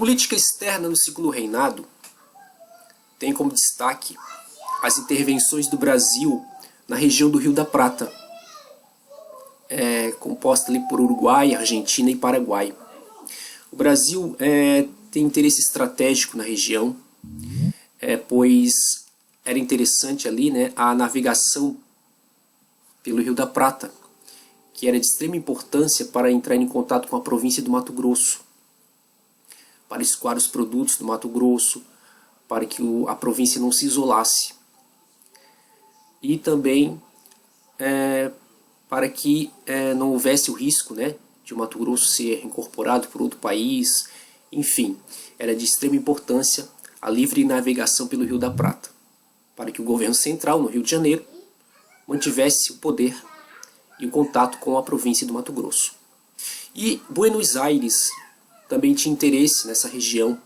política externa no segundo reinado tem como destaque as intervenções do Brasil na região do Rio da Prata, composta ali por Uruguai, Argentina e Paraguai. O Brasil tem interesse estratégico na região, pois era interessante ali, né, a navegação pelo Rio da Prata, que era de extrema importância para entrar em contato com a província do Mato Grosso, para escoar os produtos do Mato Grosso, para que a província não se isolasse. E também para que não houvesse o risco, né, de o Mato Grosso ser incorporado por outro país. Enfim, era de extrema importância a livre navegação pelo Rio da Prata, para que o governo central, no Rio de Janeiro, mantivesse o poder e o contato com a província do Mato Grosso. E Buenos Aires também tinha interesse nessa região.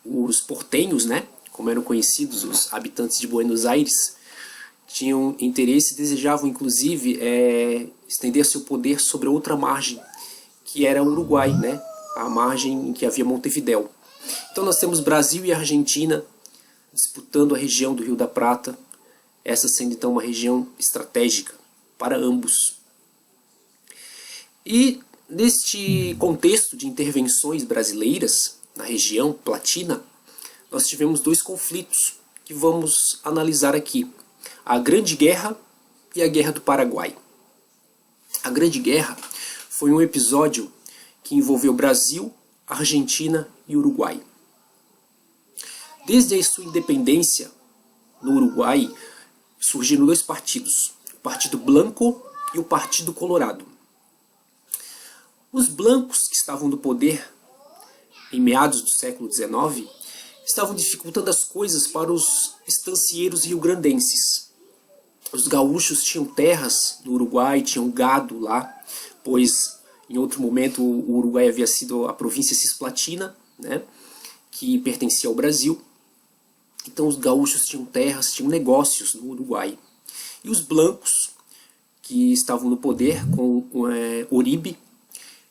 Os portenhos, né, como eram conhecidos os habitantes de Buenos Aires, tinham interesse e desejavam inclusive estender seu poder sobre a outra margem, que era o Uruguai, né, a margem em que havia Montevidéu. Então nós temos Brasil e Argentina disputando a região do Rio da Prata, essa sendo então uma região estratégica para ambos. E neste contexto de intervenções brasileiras na região platina, nós tivemos dois conflitos que vamos analisar aqui: a Grande Guerra e a Guerra do Paraguai. A Grande Guerra foi um episódio que envolveu Brasil, Argentina e Uruguai. Desde a sua independência, no Uruguai, surgiram dois partidos, o Partido Blanco e o Partido Colorado. Os blancos, que estavam no poder em meados do século XIX, estavam dificultando as coisas para os estancieiros riograndenses. Os gaúchos tinham terras no Uruguai, tinham gado lá, pois em outro momento o Uruguai havia sido a província cisplatina, né, que pertencia ao Brasil. Então os gaúchos tinham terras, tinham negócios no Uruguai. E os blancos, que estavam no poder com Uribe,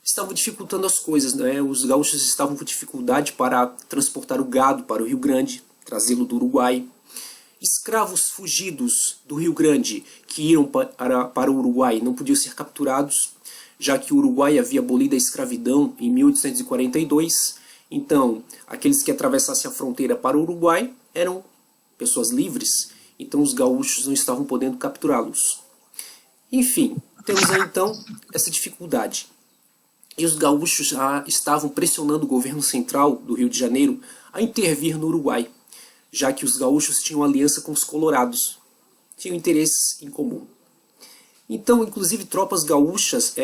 estavam dificultando as coisas, né? Os gaúchos estavam com dificuldade para transportar o gado para o Rio Grande, trazê-lo do Uruguai. Escravos fugidos do Rio Grande que iam para o Uruguai não podiam ser capturados, já que o Uruguai havia abolido a escravidão em 1842. Então, aqueles que atravessassem a fronteira para o Uruguai eram pessoas livres, então os gaúchos não estavam podendo capturá-los. Enfim, temos aí então essa dificuldade. E os gaúchos já estavam pressionando o governo central do Rio de Janeiro a intervir no Uruguai, já que os gaúchos tinham aliança com os colorados, tinham interesses em comum. Então, inclusive, tropas gaúchas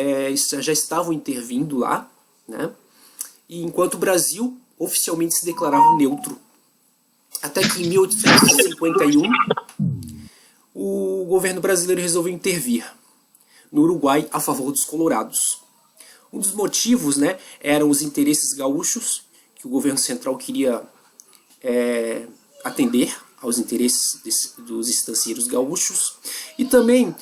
já estavam intervindo lá, né? E enquanto o Brasil oficialmente se declarava neutro. Até que em 1851, o governo brasileiro resolveu intervir no Uruguai a favor dos colorados. Um dos motivos, né, eram os interesses gaúchos, que o governo central queria atender aos interesses dos estancieiros gaúchos, e também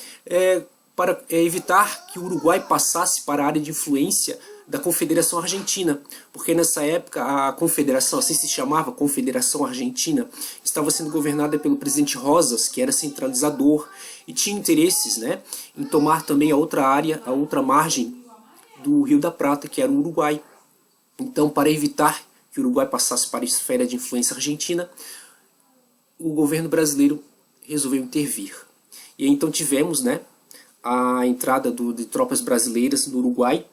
para evitar que o Uruguai passasse para a área de influência da Confederação Argentina, porque nessa época a Confederação, assim se chamava, Confederação Argentina, estava sendo governada pelo presidente Rosas, que era centralizador, e tinha interesses, né, em tomar também a outra área, a outra margem do Rio da Prata, que era o Uruguai. Então, para evitar que o Uruguai passasse para a esfera de influência argentina, o governo brasileiro resolveu intervir. E aí, então tivemos, né, a entrada de tropas brasileiras no Uruguai.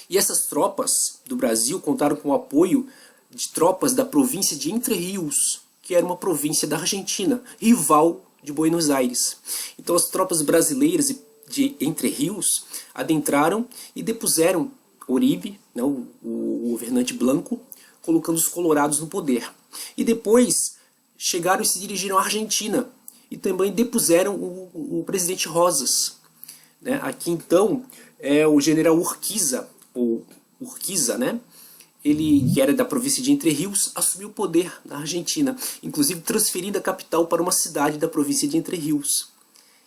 E essas tropas do Brasil contaram com o apoio de tropas da província de Entre Rios, que era uma província da Argentina, rival de Buenos Aires. Então as tropas brasileiras de Entre Rios adentraram e depuseram Uribe, né, o governante Blanco, colocando os colorados no poder. E depois chegaram e se dirigiram à Argentina e também depuseram o presidente Rosas. Né? Aqui então o general Urquiza, ou Urquiza, né? Ele, que era da província de Entre Rios, assumiu o poder na Argentina, inclusive transferindo a capital para uma cidade da província de Entre Rios.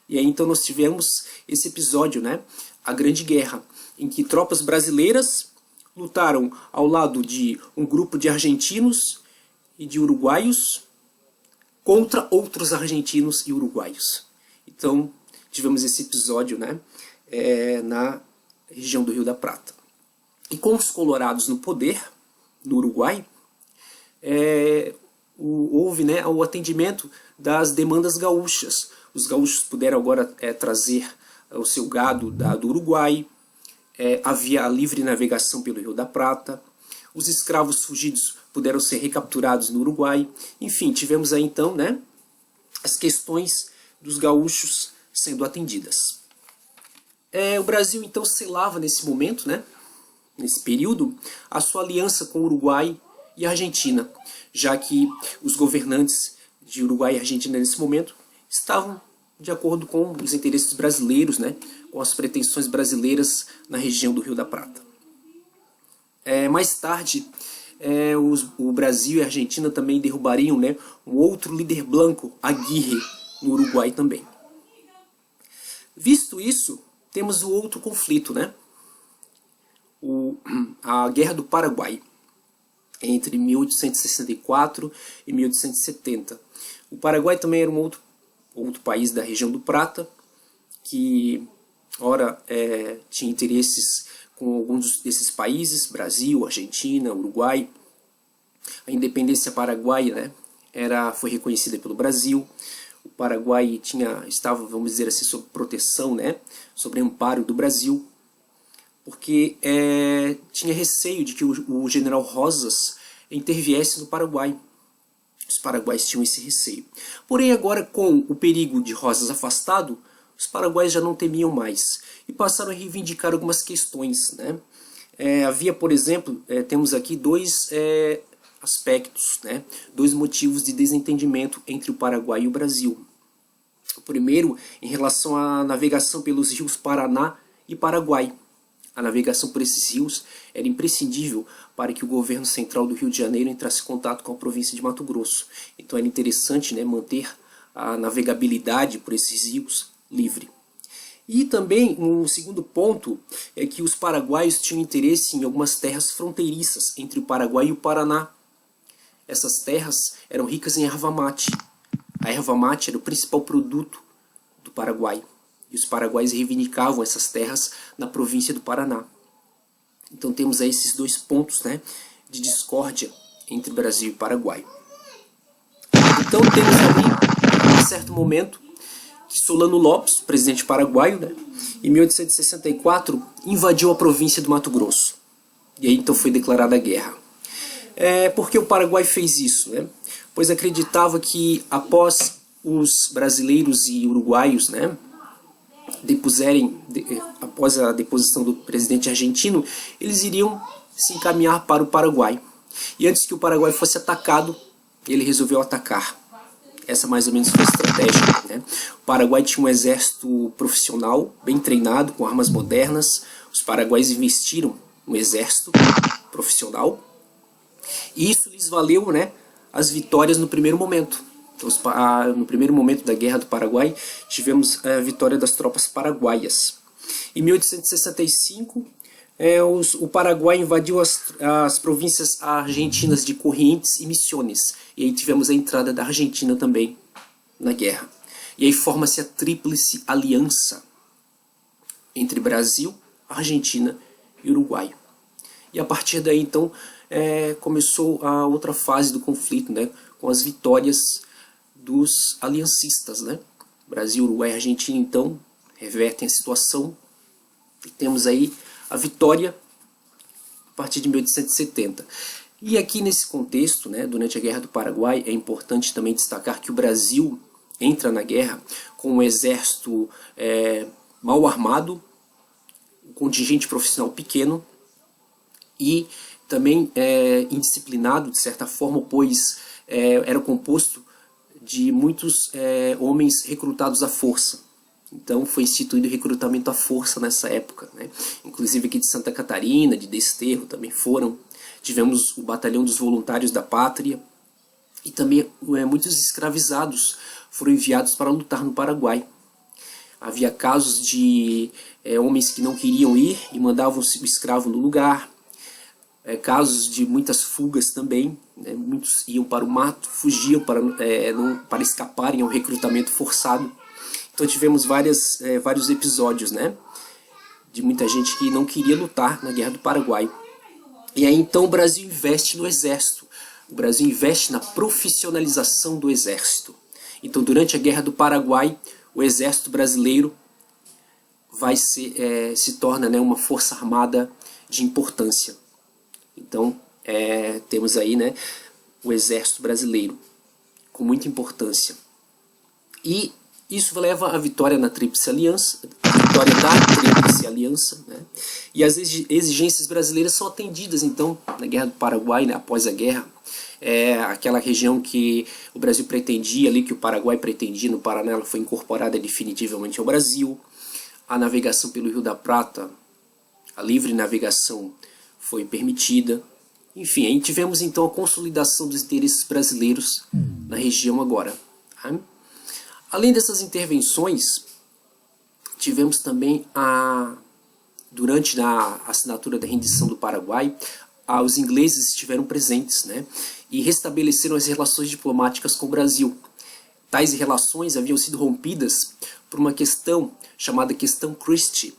E aí então nós tivemos esse episódio, né? A Grande Guerra, em que tropas brasileiras lutaram ao lado de um grupo de argentinos e de uruguaios contra outros argentinos e uruguaios. Então, tivemos esse episódio, né, na região do Rio da Prata. E com os colorados no poder, no Uruguai, houve, né, o atendimento das demandas gaúchas. Os gaúchos puderam agora trazer o seu gado do Uruguai, havia a livre navegação pelo Rio da Prata, os escravos fugidos puderam ser recapturados no Uruguai. Enfim, tivemos aí então, né, as questões dos gaúchos sendo atendidas. O Brasil então selava nesse momento, né, nesse período, a sua aliança com o Uruguai e a Argentina, já que os governantes de Uruguai e Argentina nesse momento estavam de acordo com os interesses brasileiros, né, com as pretensões brasileiras na região do Rio da Prata. Mais tarde, o Brasil e a Argentina também derrubariam, né, um outro líder branco, Aguirre, no Uruguai também. Visto isso, temos o outro conflito, né, a Guerra do Paraguai, entre 1864 e 1870. O Paraguai também era um outro país da região do Prata, que ora tinha interesses com alguns desses países, Brasil, Argentina, Uruguai. A independência paraguaia, né, foi reconhecida pelo Brasil. O Paraguai estava, vamos dizer assim, sob proteção, né, sob amparo do Brasil, porque tinha receio de que o general Rosas interviesse no Paraguai. Os paraguaios tinham esse receio. Porém, agora com o perigo de Rosas afastado, os paraguaios já não temiam mais e passaram a reivindicar algumas questões, né? Havia, por exemplo, temos aqui dois aspectos, né? Dois motivos de desentendimento entre o Paraguai e o Brasil. O primeiro, em relação à navegação pelos rios Paraná e Paraguai. A navegação por esses rios era imprescindível para que o governo central do Rio de Janeiro entrasse em contato com a província de Mato Grosso. Então era interessante, né, manter a navegabilidade por esses rios livre. E também um segundo ponto é que os paraguaios tinham interesse em algumas terras fronteiriças entre o Paraguai e o Paraná. Essas terras eram ricas em erva mate. A erva mate era o principal produto do Paraguai. E os paraguaios reivindicavam essas terras na província do Paraná. Então temos aí esses dois pontos, né, de discórdia entre Brasil e Paraguai. Então temos ali, em certo momento, que Solano Lopes, presidente paraguaio, né, em 1864, invadiu a província do Mato Grosso. E aí então foi declarada a guerra. Por que o Paraguai fez isso, né? Pois acreditava que após os brasileiros e uruguaios, né, após a deposição do presidente argentino, eles iriam se encaminhar para o Paraguai. E antes que o Paraguai fosse atacado, ele resolveu atacar. Essa mais ou menos foi a estratégia, né? O Paraguai tinha um exército profissional, bem treinado, com armas modernas. Os paraguaios investiram no exército profissional. E isso lhes valeu, né, as vitórias no primeiro momento. Então, no primeiro momento da Guerra do Paraguai, tivemos a vitória das tropas paraguaias. Em 1865, o Paraguai invadiu as províncias argentinas de Corrientes e Misiones. E aí tivemos a entrada da Argentina também na guerra. E aí forma-se a Tríplice Aliança entre Brasil, Argentina e Uruguai. E a partir daí, então, começou a outra fase do conflito, né, com as vitórias dos aliancistas, né? Brasil, Uruguai e Argentina, então, revertem a situação e temos aí a vitória a partir de 1870. E aqui nesse contexto, né, durante a Guerra do Paraguai, é importante também destacar que o Brasil entra na guerra com um exército mal armado, um contingente profissional pequeno e também indisciplinado, de certa forma, pois era composto de muitos homens recrutados à força. Então foi instituído o recrutamento à força nessa época, né? Inclusive aqui de Santa Catarina, de Desterro também foram. Tivemos o Batalhão dos Voluntários da Pátria e também muitos escravizados foram enviados para lutar no Paraguai. Havia casos de homens que não queriam ir e mandavam o escravo no lugar. casos de muitas fugas também, né? Muitos iam para o mato, fugiam para escaparem ao recrutamento forçado. Então tivemos vários episódios, né, de muita gente que não queria lutar na Guerra do Paraguai. E aí então o Brasil investe no exército, o Brasil investe na profissionalização do exército. Então durante a Guerra do Paraguai, o exército brasileiro se torna, né, uma força armada de importância. Então temos aí, né, o exército brasileiro com muita importância. E isso leva à vitória na Tríplice Aliança, né? E as exigências brasileiras são atendidas, então, na Guerra do Paraguai, né, após a guerra. Aquela região que o Brasil pretendia, ali que o Paraguai pretendia no Paraná, ela foi incorporada definitivamente ao Brasil. A navegação pelo Rio da Prata, a livre navegação, foi permitida. Enfim, aí tivemos então a consolidação dos interesses brasileiros na região agora. Tá? Além dessas intervenções, tivemos também durante a assinatura da rendição do Paraguai, os ingleses estiveram presentes, né, e restabeleceram as relações diplomáticas com o Brasil. Tais relações haviam sido rompidas por uma questão chamada Questão Christie,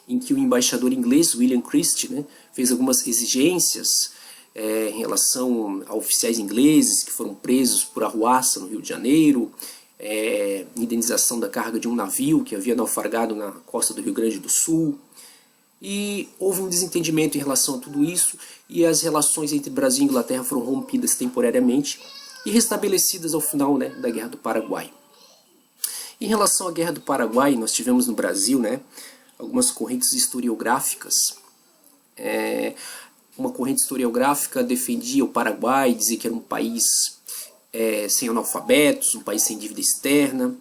em que o embaixador inglês, William Christie, né, fez algumas exigências em relação a oficiais ingleses que foram presos por arruaça no Rio de Janeiro, indenização da carga de um navio que havia naufragado na costa do Rio Grande do Sul. E houve um desentendimento em relação a tudo isso, e as relações entre Brasil e Inglaterra foram rompidas temporariamente e restabelecidas ao final, né, da Guerra do Paraguai. Em relação à Guerra do Paraguai, nós tivemos no Brasil, né, algumas correntes historiográficas. Uma corrente historiográfica defendia o Paraguai, dizia que era um país sem analfabetos, um país sem dívida externa,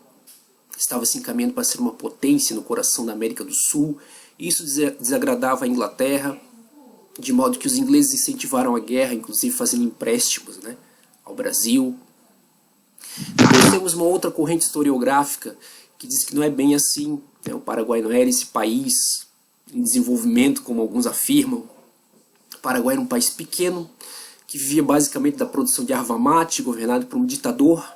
estava se encaminhando para ser uma potência no coração da América do Sul. Isso desagradava a Inglaterra, de modo que os ingleses incentivaram a guerra, inclusive fazendo empréstimos, né, ao Brasil. Depois temos uma outra corrente historiográfica que diz que não é bem assim, né, o Paraguai não era esse país em desenvolvimento como alguns afirmam. O Paraguai era um país pequeno, que vivia basicamente da produção de erva mate, governado por um ditador.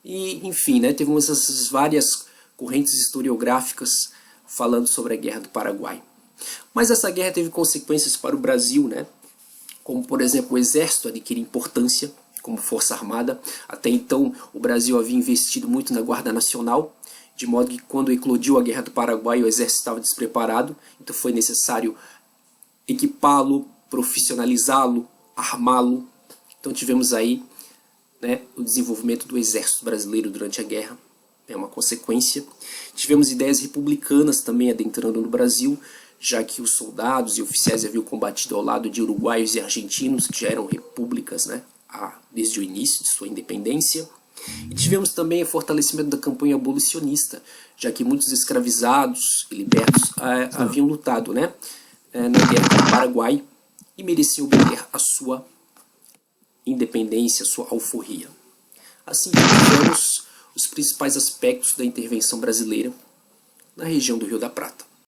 E, enfim, né, teve essas várias correntes historiográficas falando sobre a Guerra do Paraguai. Mas essa guerra teve consequências para o Brasil, né, como, por exemplo, o exército adquirir importância como força armada. Até então, o Brasil havia investido muito na Guarda Nacional, de modo que quando eclodiu a Guerra do Paraguai, o exército estava despreparado, então foi necessário equipá-lo, profissionalizá-lo, armá-lo. Então tivemos aí, né, o desenvolvimento do exército brasileiro durante a guerra, é uma consequência. Tivemos ideias republicanas também adentrando no Brasil, já que os soldados e oficiais haviam combatido ao lado de uruguaios e argentinos, que já eram repúblicas, né, desde o início de sua independência. E tivemos também o fortalecimento da campanha abolicionista, já que muitos escravizados e libertos haviam lutado, né, na Guerra do Paraguai, e mereciam obter a sua independência, a sua alforria. Assim tivemos os principais aspectos da intervenção brasileira na região do Rio da Prata.